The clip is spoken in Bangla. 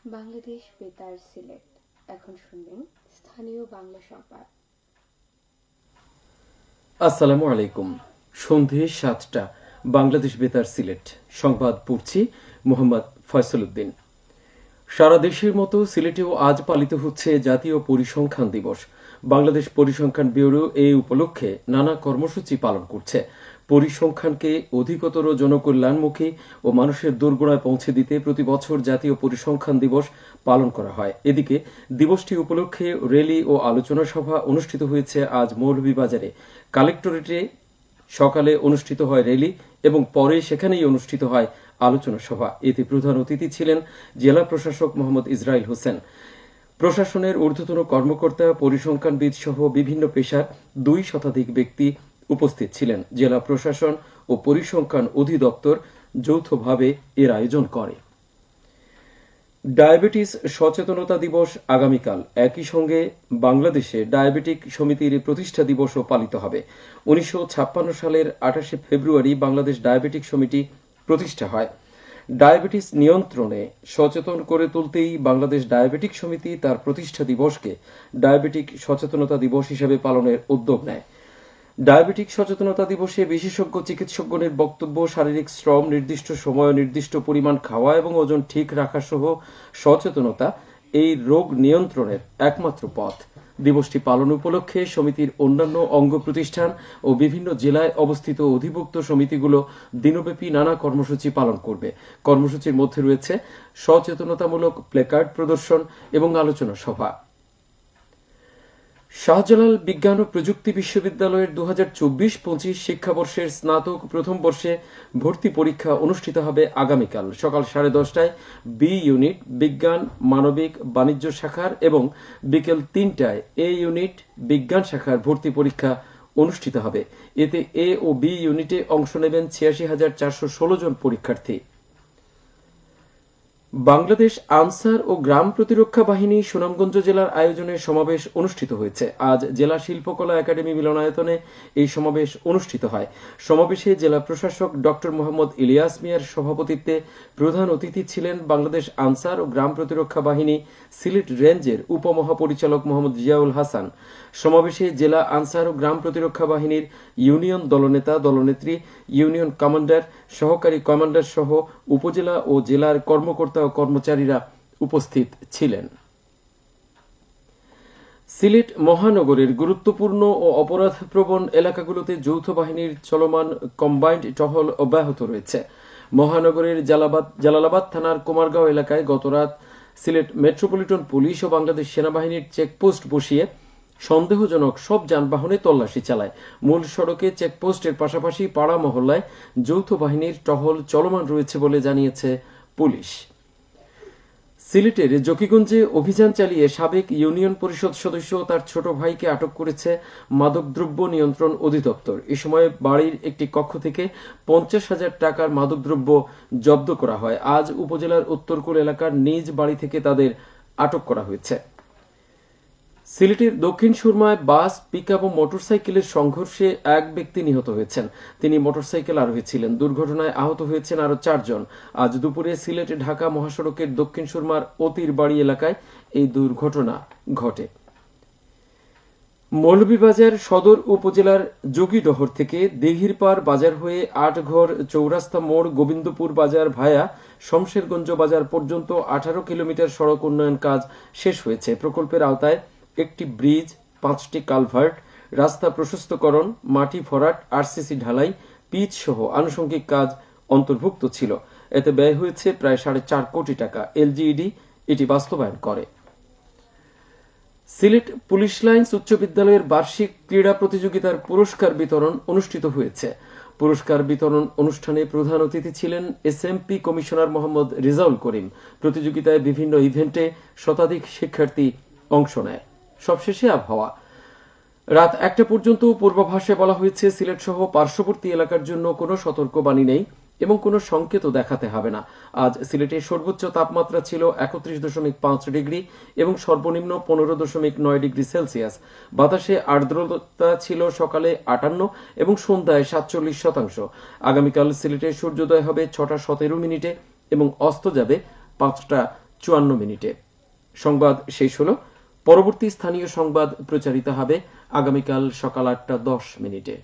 বাংলাদেশ বেতার সিলেট। এখন শুনবেন স্থানীয় বাংলা সংবাদ। আসসালামু আলাইকুম। সন্ধে ৭টা, বাংলাদেশ বেতার সিলেট সংবাদ পড়ছি মোহাম্মদ ফয়সল উদ্দিন। সারা দেশের মতো সিলেটেও আজ পালিত হচ্ছে জাতীয় পরিসংখ্যান দিবস। বাংলাদেশ পরিসংখ্যান ব্যুরো এই উপলক্ষে নানা কর্মসূচি পালন করছে। পরিসংখ্যানকে অধিকতর জনকল্যাণমুখী ও মানুষের দোরগোড়ায় পৌঁছে দিতে প্রতি বছর জাতীয় পরিসংখ্যান দিবস পালন করা হয়। এদিকে দিবসটি উপলক্ষে র্যালি ও আলোচনা সভা অনুষ্ঠিত হয়েছে আজ মৌলভীবাজারে। কালেক্টরেটে সকালে অনুষ্ঠিত হয় র্যালি এবং পরে সেখানেই অনুষ্ঠিত হয় আলোচনা সভা। এতে প্রধান অতিথি ছিলেন জেলা প্রশাসক মোহাম্মদ ইসরাইল হোসেন। প্রশাসনের ঊর্ধ্বতন কর্মকর্তা, পরিসংখ্যানবিদ সহ বিভিন্ন পেশার ২ শতাধিক ব্যক্তি উপস্থিত ছিলেন। জেলা প্রশাসন ও পরিসংখ্যান অধিদপ্তর যৌথভাবে এর আয়োজন করে। ডায়াবেটিস সচেতনতা দিবস আগামীকাল। একই সঙ্গে বাংলাদেশে ডায়াবেটিক সমিতির প্রতিষ্ঠা দিবসও পালিত হবে। ১৯৫৬ সালের ২৮ ফেব্রুয়ারি বাংলাদেশ ডায়াবেটিক সমিতি প্রতিষ্ঠা হয়। ডায়াবেটিস নিয়ন্ত্রণে সচেতন করে তুলতেই বাংলাদেশ ডায়াবেটিক সমিতি তার প্রতিষ্ঠা দিবসকে ডায়াবেটিক সচেতনতা দিবস হিসেবে পালনের উদ্যোগ নেয়। ডায়াবেটিক সচেতনতা দিবসে বিশেষজ্ঞ চিকিৎসকগণের বক্তব্য, শারীরিক শ্রম, নির্দিষ্ট সময়, নির্দিষ্ট পরিমাণ খাওয়া এবং ওজন ঠিক রাখা সহ সচেতনতা এই রোগ নিয়ন্ত্রণের একমাত্র পথ। দিবসটি পালন উপলক্ষে সমিতির অন্যান্য অঙ্গ প্রতিষ্ঠান ও বিভিন্ন জেলায় অবস্থিত অধিভুক্ত সমিতিগুলো দিনব্যাপী নানা কর্মসূচি পালন করবে। কর্মসূচির মধ্যে রয়েছে সচেতনতামূলক প্লেকার্ড প্রদর্শন এবং আলোচনা সভা। শাহজালাল বিজ্ঞান ও প্রযুক্তি বিশ্ববিদ্যালয়ের ২০২৪-২৫ শিক্ষাবর্ষের স্নাতক প্রথম বর্ষে ভর্তি পরীক্ষা অনুষ্ঠিত হবে আগামীকাল সকাল 10:30টায় বি ইউনিট বিজ্ঞান মানবিক বাণিজ্য শাখার এবং বিকেল 3টায় এ ইউনিট বিজ্ঞান শাখার ভর্তি পরীক্ষা অনুষ্ঠিত হবে। এতে এ ও বি ইউনিটে অংশ নেবেন ৮৬,৪১৬ জন পরীক্ষার্থী। বাংলাদেশ আনসার ও গ্রাম প্রতিরক্ষা বাহিনী সুনামগঞ্জ জেলার আয়োজনে সমাবেশ অনুষ্ঠিত হয়েছে। আজ জেলা শিল্পকলা একাডেমি মিলনায়তনে এই সমাবেশ অনুষ্ঠিত হয়। সমাবেশে জেলা প্রশাসক ডক্টর মোহাম্মদ ইলিয়াস মিয়ার সভাপতিত্বে প্রধান অতিথি ছিলেন বাংলাদেশ আনসার ও গ্রাম প্রতিরক্ষা বাহিনী সিলেট রেঞ্জের উপমহাপরিচালক মোহাম্মদ জিয়াউল হাসান। সমাবেশে জেলা আনসার ও গ্রাম প্রতিরক্ষা বাহিনীর ইউনিয়ন দলনেতা, দলনেত্রী, ইউনিয়ন কমান্ডার, সহকারী কমান্ডার সহ উপজেলা ও জেলার কর্মকর্তা ও কর্মচারীরা উপস্থিত ছিলেন। সিলেট মহানগরের গুরুত্বপূর্ণ ও অপরাধপ্রবণ এলাকাগুলোতে যৌথ বাহিনীর চলমান কম্বাইন্ড টহল অব্যাহত রয়েছে। মহানগরের জালালাবাদ থানার কুমারগাঁও এলাকায় গতরাত সিলেট মেট্রোপলিটন পুলিশ ও বাংলাদেশ সেনাবাহিনীর চেকপোস্ট বসিয়ে সন্দেহজনক সব যানবাহনে তল্লাশি চালায়। মূল সড়কে চেকপোস্টের পাশাপাশি পাড়া মহল্লায় যৌথ বাহিনীর টহল চলমান রয়েছে বলে জানিয়েছে পুলিশ। সিলেটের জকিগঞ্জে অভিযান চালিয়ে সাবেক ইউনিয়ন পরিষদ সদস্য ও তার ছোট ভাইকে আটক করেছে মাদকদ্রব্য নিয়ন্ত্রণ অধিদপ্তর। এ সময় বাড়ির একটি কক্ষ থেকে ৫০,০০০ টাকার মাদকদ্রব্য জব্দ করা হয়। আজ উপজেলার উত্তরকুল এলাকার নিজ বাড়ি থেকে তাদের আটক করা হয়েছে। সিলেটের দক্ষিণ সুরমায় বাস, পিকআপ ও মোটরসাইকেলের সংঘর্ষে এক ব্যক্তি নিহত হয়েছেন। তিনি মোটরসাইকেল আরোহী ছিলেন। দুর্ঘটনায় আহত হয়েছেন আরো ৪ জন। আজ দুপুরে সিলেট ঢাকা মহাসড়কের দক্ষিণ সুরমার অতির বাড়ি এলাকায় এই দুর্ঘটনা ঘটে। মৌলভীবাজার সদর উপজেলার যোগীডহর থেকে দিঘিরপাড় বাজার হয়ে আটঘর চৌরাস্তা মোড় গোবিন্দপুর বাজার ভায়া শমশেরগঞ্জ বাজার পর্যন্ত ১৮ কিলোমিটার সড়ক উন্নয়ন কাজ শেষ হয়েছে। প্রকল্পের আওতায় একটি ব্রিজ, ৫টি কালভার্ট, রাস্তা প্রশস্তকরণ, মাটি ভরাট, আরসিসি ঢালাই, পিচ সহ আনুষঙ্গিক কাজ অন্তর্ভুক্ত ছিল। এতে ব্যয় হয়েছে প্রায় ৪.৫ কোটি টাকা। এলজিইডি এটি বাস্তবায়ন করে। সিলেট পুলিশ লাইন্স উচ্চ বিদ্যালয়ের বার্ষিক ক্রীড়া প্রতিযোগিতার পুরস্কার বিতরণ অনুষ্ঠিত হয়েছে। পুরস্কার বিতরণ অনুষ্ঠানে প্রধান অতিথি ছিলেন এসএমপি কমিশনার মোহাম্মদ রেজাউল করিম। প্রতিযোগিতায় বিভিন্ন ইভেন্টে শতাধিক শিক্ষার্থী অংশ নেয়। সবশেষে আবহাওয়া। রাত ১টা পর্যন্ত পূর্বাভাসে বলা হয়েছে সিলেট সহ পার্শ্ববর্তী এলাকার জন্য কোনো সতর্কবাণী নেই এবং কোনো সংকেতও দেখাতে হবে না। আজ সিলেটের সর্বোচ্চ তাপমাত্রা ছিল ৩১.৫ ডিগ্রি এবং সর্বনিম্ন ১৫.৯ ডিগ্রি সেলসিয়াস। বাতাসে আর্দ্রতা ছিল সকালে ৫৮ এবং সন্ধ্যায় ৪৭%। আগামীকাল সিলেটে সূর্যোদয় হবে ৬টা ১৭ মিনিটে এবং অস্ত যাবে ৫টা 54 সংবাদ শেষ হলো। পরবর্তী স্থানীয় সংবাদ প্রচারিত হবে আগামীকাল সকাল 8টা 10 মিনিটে।